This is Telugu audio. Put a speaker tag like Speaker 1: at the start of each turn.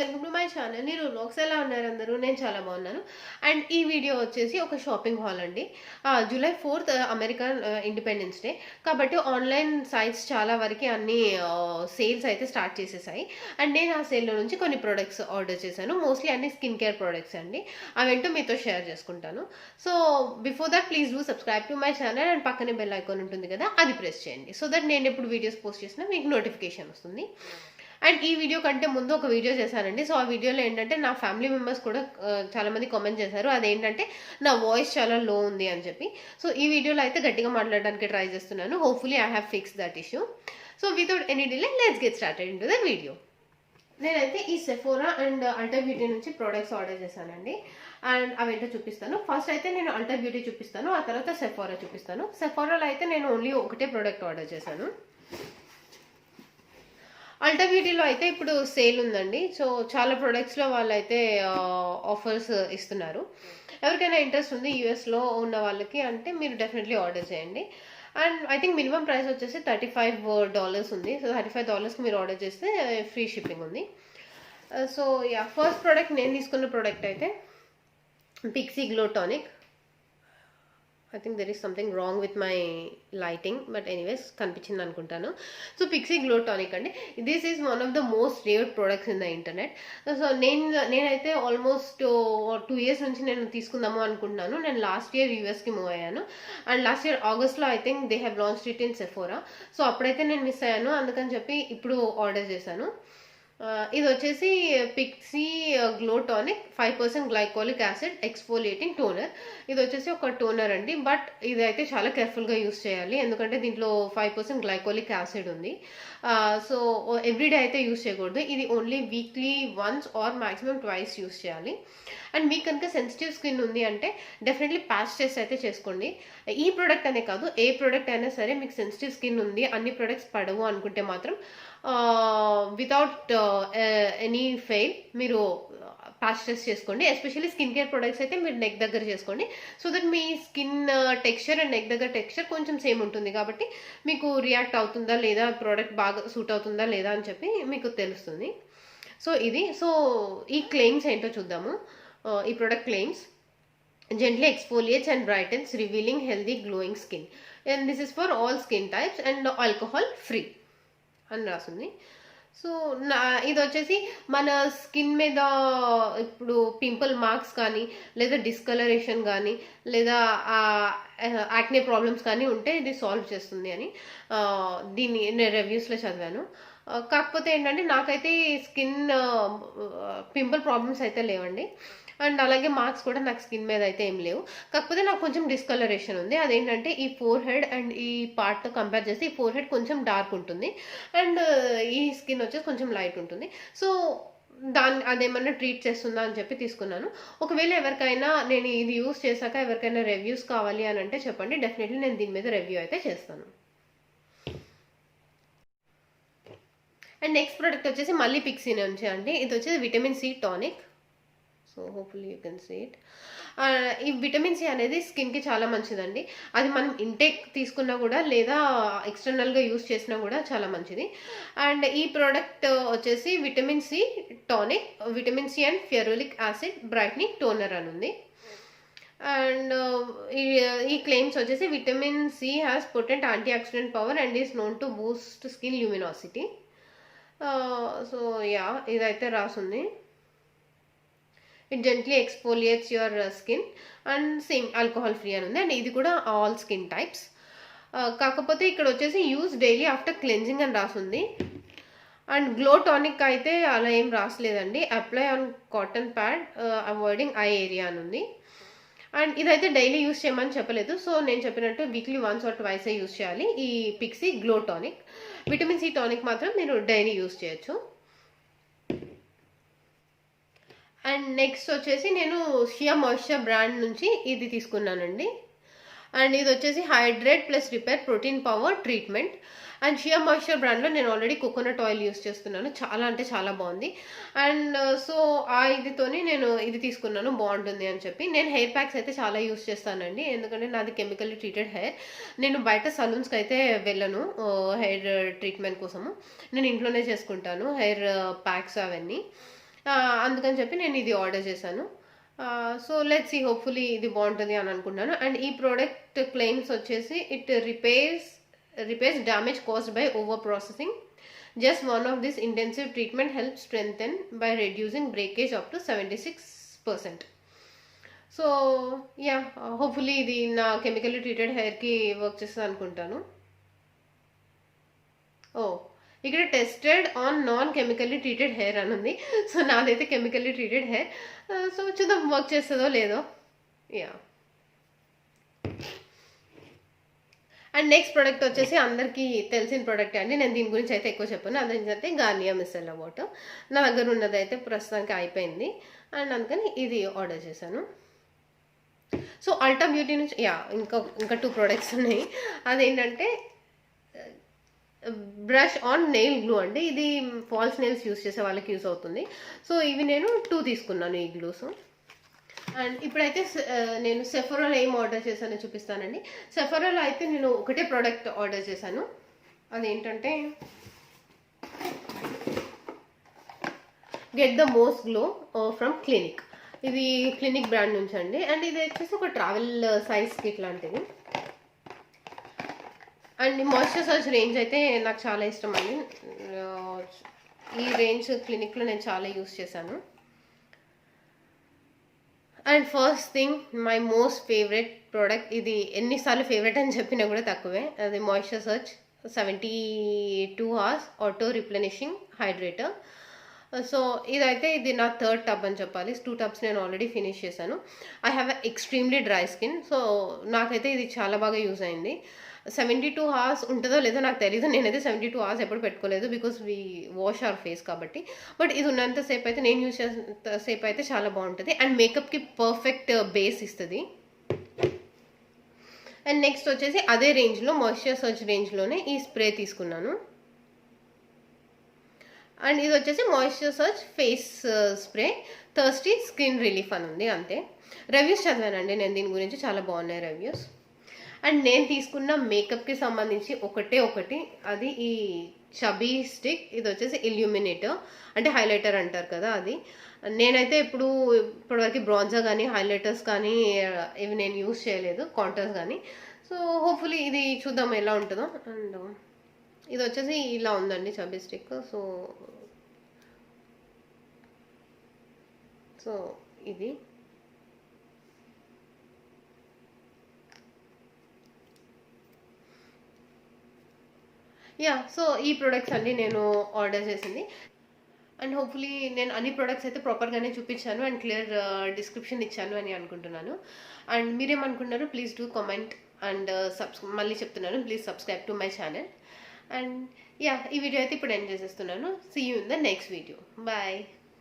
Speaker 1: Welcome to my channel. మీరు వ్లాగ్స్ ఎలా ఉన్నారు అందరూ? నేను చాలా బాగున్నాను. అండ్ ఈ వీడియో వచ్చేసి ఒక షాపింగ్ హాల్ అండి. July 4th American independence day కాబట్టి ఆన్లైన్ సైట్స్ చాలా వరకు అన్ని సేల్స్ అయితే స్టార్ట్ చేసేసాయి. అండ్ నేను ఆ సేల్లో నుంచి కొన్ని ప్రొడక్ట్స్ ఆర్డర్ చేశాను. మోస్ట్లీ అన్ని స్కిన్ కేర్ ప్రొడక్ట్స్ అండి. అవేంటో మీతో షేర్ చేసుకుంటాను. So before that please do subscribe to my channel and పక్కనే బెల్ ఐకాన్ ఉంటుంది కదా, అది ప్రెస్ చేయండి. సో దట్ నేను ఎప్పుడు వీడియోస్ పోస్ట్ చేసినా మీకు నోటిఫికేషన్ వస్తుంది. అండ్ ఈ వీడియో కంటే ముందు ఒక వీడియో చేశానండి. సో ఆ వీడియోలో ఏంటంటే నా ఫ్యామిలీ మెంబర్స్ కూడా చాలా మంది కామెంట్ చేశారు, అదేంటంటే నా వాయిస్ చాలా లో ఉంది అని చెప్పి. సో ఈ వీడియోలో అయితే గట్టిగా మాట్లాడడానికి ట్రై చేస్తున్నాను. Hopefully I have fix that issue. So without any delay let's get started in to the video. నేనైతే ఈ సెఫోరా అండ్ అల్టా బ్యూటీ నుంచి ప్రోడక్ట్స్ ఆర్డర్ చేశానండి. అండ్ అవేంటో చూపిస్తాను. ఫస్ట్ అయితే నేను అల్టా బ్యూటీ చూపిస్తాను, ఆ తర్వాత సెఫోరా చూపిస్తాను. సెఫోరాలో అయితే నేను ఓన్లీ ఒకటే ప్రోడక్ట్ ఆర్డర్ చేశాను. అల్టా బ్యూటీలో అయితే ఇప్పుడు సేల్ ఉందండి. సో చాలా ప్రొడక్ట్స్లో వాళ్ళైతే ఆఫర్స్ ఇస్తున్నారు. ఎవరికైనా ఇంట్రెస్ట్ ఉంది యూఎస్లో ఉన్న వాళ్ళకి అంటే మీరు డెఫినెట్లీ ఆర్డర్ చేయండి. And I think minimum price వచ్చేసి $35 ఉంది. సో $35కి మీరు ఆర్డర్ చేస్తే ఫ్రీ షిప్పింగ్ ఉంది. సో యా, ఫస్ట్ ప్రోడక్ట్ నేను తీసుకున్న ప్రోడక్ట్ అయితే Pixi glow tonic. I think there is something wrong with my lighting, but anyways కనిపించింది అనుకుంటాను. సో పిక్సీ గ్లో టానిక్ అండి. This is one of the most raved products in the internet. So నేనైతే ఆల్మోస్ట్ 2 years నుంచి నేను తీసుకుందాము అనుకుంటున్నాను. నేను లాస్ట్ ఇయర్ యూఎస్కి మూవ్ అయ్యాను. అండ్ లాస్ట్ ఇయర్ ఆగస్ట్లో I think they have launched it in Sephora. So అప్పుడైతే నేను మిస్ అయ్యాను, అందుకని చెప్పి ఇప్పుడు ఆర్డర్ చేశాను. ఇది వచ్చేసి Pixie glow tonic 5% glycolic acid exfoliating toner. ఇది వచ్చేసి ఒక టోనర్ అండి, బట్ ఇది అయితే చాలా కేర్ఫుల్గా యూస్ చేయాలి, ఎందుకంటే దీంట్లో 5% గ్లైకోలిక్ యాసిడ్ ఉంది. సో ఎవ్రీడే అయితే యూస్ చేయకూడదు. ఇది only weekly once or maximum twice use చేయాలి. అండ్ మీకు కనుక సెన్సిటివ్ స్కిన్ ఉంది అంటే డెఫినెట్లీ ప్యాచ్ టెస్ట్ అయితే చేసుకోండి. ఈ ప్రోడక్ట్ అనే కాదు, ఏ ప్రోడక్ట్ అయినా సరే మీకు సెన్సిటివ్ స్కిన్ ఉంది, అన్ని ప్రొడక్ట్స్ పడవు అనుకుంటే మాత్రం వితౌట్ ఎనీ ఫెయిల్ మీరు ప్యాచ్ టెస్ట్ చేసుకోండి. ఎస్పెషల్లీ స్కిన్ కేర్ ప్రొడక్ట్స్ అయితే మీరు నెక్ దగ్గర చేసుకోండి. So that me skin texture and neck దగ్గర టెక్స్చర్ కొంచెం సేమ్ ఉంటుంది కాబట్టి మీకు రియాక్ట్ అవుతుందా లేదా, ప్రోడక్ట్ బాగా సూట్ అవుతుందా లేదా అని చెప్పి మీకు తెలుస్తుంది. సో ఇది, సో ఈ క్లెయిమ్స్ ఏంటో చూద్దాము. ఈ product claims: gently exfoliates and brightens, revealing healthy glowing skin, and this is for all skin types and alcohol free అని రాసింది. సో ఇది వచ్చేసి మన స్కిన్ మీద ఇప్పుడు పింపుల్ మార్క్స్ కానీ లేదా డిస్కలరేషన్ కానీ లేదా యాక్నే ప్రాబ్లమ్స్ కానీ ఉంటే ఇది సాల్వ్ చేస్తుంది అని దీన్ని నేను రివ్యూస్లో చదివాను. కాకపోతే ఏంటంటే నాకైతే స్కిన్ పింపుల్ ప్రాబ్లమ్స్ అయితే లేవండి. అండ్ అలాగే మార్క్స్ కూడా నాకు స్కిన్ మీద అయితే ఏం లేవు. కాకపోతే నాకు కొంచెం డిస్కలరేషన్ ఉంది. అదేంటంటే ఈ ఫోర్ హెడ్ అండ్ ఈ పార్ట్తో కంపేర్ చేస్తే ఈ ఫోర్ హెడ్ కొంచెం డార్క్ ఉంటుంది అండ్ ఈ స్కిన్ వచ్చేసి కొంచెం లైట్ ఉంటుంది. సో అదేమన్నా ట్రీట్ చేస్తుందా అని చెప్పి తీసుకున్నాను. ఒకవేళ ఎవరికైనా నేను ఇది యూస్ చేశాక ఎవరికైనా రివ్యూస్ కావాలి అని అంటే చెప్పండి, డెఫినెట్లీ నేను దీని మీద రివ్యూ అయితే చేస్తాను. అండ్ నెక్స్ట్ ప్రోడక్ట్ వచ్చేసి మళ్ళీ పిక్సీ నుంచి అండి. ఇది వచ్చేసి vitamin C tonic. So hopefully you can see it. ఈ విటమిన్ సి అనేది స్కిన్కి చాలా మంచిదండి. అది మనం ఇంటేక్ తీసుకున్నా కూడా లేదా ఎక్స్టర్నల్గా యూస్ చేసినా కూడా చాలా మంచిది. అండ్ ఈ ప్రోడక్ట్ వచ్చేసి vitamin C tonic, vitamin C and ferulic acid brightening toner అని ఉంది. అండ్ ఈ క్లెయిమ్స్ వచ్చేసి vitamin C has potent antioxidant power and is known to boost skin luminosity. So yeah, ఇదైతే రాసుంది. It gently exfoliates your skin and same alcohol free అని ఉంది. అండ్ ఇది కూడా ఆల్ స్కిన్ టైప్స్. కాకపోతే ఇక్కడ వచ్చేసి యూజ్ డైలీ ఆఫ్టర్ క్లెన్జింగ్ అని రాసుంది. అండ్ గ్లో టానిక్ అయితే అలా ఏం రాసలేదండి. Apply on cotton pad avoiding eye area అని ఉంది. అండ్ ఇదైతే డైలీ యూస్ చేయమని చెప్పలేదు. సో నేను చెప్పినట్టు weekly once or twice use చేయాలి ఈ Pixi glow tonic. Vitamin C tonic మాత్రం మీరు డైలీ యూస్ చేయొచ్చు. అండ్ నెక్స్ట్ వచ్చేసి నేను షియా మాయిశ్చర్ బ్రాండ్ నుంచి ఇది తీసుకున్నానండి. అండ్ ఇది వచ్చేసి hydrate plus repair protein power treatment. And Shia moisture బ్రాండ్లో నేను ఆల్రెడీ కోకోనట్ ఆయిల్ యూస్ చేస్తున్నాను, చాలా అంటే చాలా బాగుంది. అండ్ సో ఆ ఇదితోని నేను ఇది తీసుకున్నాను, బాగుంటుంది అని చెప్పి. నేను హెయిర్ ప్యాక్స్ అయితే చాలా యూస్ చేస్తానండి, ఎందుకంటే నాది కెమికల్లీ ట్రీటెడ్ హెయిర్. నేను బయట సలూన్స్కి అయితే వెళ్ళను హెయిర్ ట్రీట్మెంట్ కోసము, నేను ఇంట్లోనే చేసుకుంటాను హెయిర్ ప్యాక్స్ అవన్నీ. అందుకని చెప్పి నేను ఇది ఆర్డర్ చేశాను. సో లెట్స్ సీ, హోప్ఫుల్లీ ఇది బాగుంటుంది అని అనుకుంటున్నాను. అండ్ ఈ ప్రోడక్ట్ క్లెయిమ్స్ వచ్చేసి it repairs damage caused by over processing. Just one of this intensive treatment helps strengthen by reducing breakage up to 76%. So yeah, hopefully ఇది నా కెమికల్లీ ట్రీటెడ్ హెయిర్కి వర్క్ చేస్తుంది అనుకుంటాను. ఇక్కడ tested on non chemically treated hair అని ఉంది. సో నాదైతే కెమికల్లీ ట్రీటెడ్ హెయిర్. సో చూద్దాం వర్క్ చేస్తుందో లేదో. యా. అండ్ నెక్స్ట్ ప్రోడక్ట్ వచ్చేసి అందరికీ తెలిసిన ప్రోడక్ట్ అండి, నేను దీని గురించి అయితే ఎక్కువ చెప్పాను. అదేంటంటే గార్నియర్ మిసెల్లా వాటర్. నా దగ్గర ఉన్నది అయితే ప్రస్తుతానికి అయిపోయింది, అండ్ అందుకని ఇది ఆర్డర్ చేశాను. సో అల్టా బ్యూటీ నుంచి ఇంకా 2 ప్రోడక్ట్స్ ఉన్నాయి. అదేంటంటే బ్రష్ ఆన్ నెయిల్ గ్లూ అండి. ఇది ఫాల్స్ నెయిల్స్ యూస్ చేసే వాళ్ళకి యూస్ అవుతుంది. సో ఇవి నేను 2 తీసుకున్నాను ఈ గ్లూస్. అండ్ ఇప్పుడైతే నేను సెఫోరాలో ఏం ఆర్డర్ చేశానో చూపిస్తానండి. సెఫోరాలో అయితే నేను ఒకటే ప్రోడక్ట్ ఆర్డర్ చేశాను, అదేంటంటే get the most glow from clinic. ఇది క్లినిక్ బ్రాండ్ నుంచి అండి. అండ్ ఇది వచ్చేసి ఒక ట్రావెల్ సైజ్ కిట్ లాంటిది. అండ్ మాయిశ్చర్ సర్చ్ రేంజ్ అయితే నాకు చాలా ఇష్టం అండి. ఈ రేంజ్ క్లినిక్లో నేను చాలా యూస్ చేశాను. And first thing, my most favourite product, ఇది ఎన్నిసార్లు ఫేవరెట్ అని చెప్పినా కూడా తక్కువే. అది moisture surge 72 hours auto replenishing hydrator. So ఇది నా 3rd టబ్ అని చెప్పాలి. 2 టబ్స్ నేను ఆల్రెడీ ఫినిష్ చేశాను. I have extremely dry skin, so నాకైతే ఇది చాలా బాగా యూజ్ అయింది. 72 hours ఉంటుందో లేదో నాకు తెలియదు, నేనైతే 72 hours ఎప్పుడు పెట్టుకోలేదు, because we wash hour face కాబట్టి. బట్ ఇది ఉన్నంతసేపు అయితే, నేను యూజ్ చేసేంతసేపు అయితే చాలా బాగుంటుంది. అండ్ మేకప్కి పర్ఫెక్ట్ బేస్ ఇస్తుంది. అండ్ నెక్స్ట్ వచ్చేసి అదే రేంజ్లో, మాయిశ్చర్ సర్చ్ రేంజ్లోనే ఈ స్ప్రే తీసుకున్నాను. అండ్ ఇది వచ్చేసి moisture search face spray, thirsty skin relief అని ఉంది, అంతే. రివ్యూస్ చదివానండి నేను దీని గురించి, చాలా బాగున్నాయి రివ్యూస్. అండ్ నేను తీసుకున్న మేకప్కి సంబంధించి ఒకటి, అది ఈ చబీ స్టిక్. ఇది వచ్చేసి ఇల్యూమినేటర్, అంటే హైలైటర్ అంటారు కదా అది. నేనైతే ఇప్పటివరకు బ్రాంజర్ కానీ హైలైటర్స్ కానీ ఇవి నేను యూజ్ చేయలేదు, కాంటర్స్ కానీ. సో హోప్ఫుల్లీ ఇది చూద్దాం ఎలా ఉంటుందో. అండ్ ఇది వచ్చేసి ఇలా ఉందండి చబీ స్టిక్. సో ఇది సో ఈ ప్రొడక్ట్స్ అన్ని నేను ఆర్డర్ చేసింది. అండ్ హోప్ఫుల్లీ నేను అన్ని ప్రొడక్ట్స్ అయితే ప్రాపర్గానే చూపించాను అండ్ క్లియర్ డిస్క్రిప్షన్ ఇచ్చాను అని అనుకుంటున్నాను. అండ్ మీరేమనుకుంటున్నారు, ప్లీజ్ డూ కామెంట్. అండ్ మళ్ళీ చెప్తున్నాను, please subscribe to my channel. And ఈ వీడియో అయితే ఇప్పుడు ఎండ్ చేసేస్తున్నాను. See you in the next video. Bye.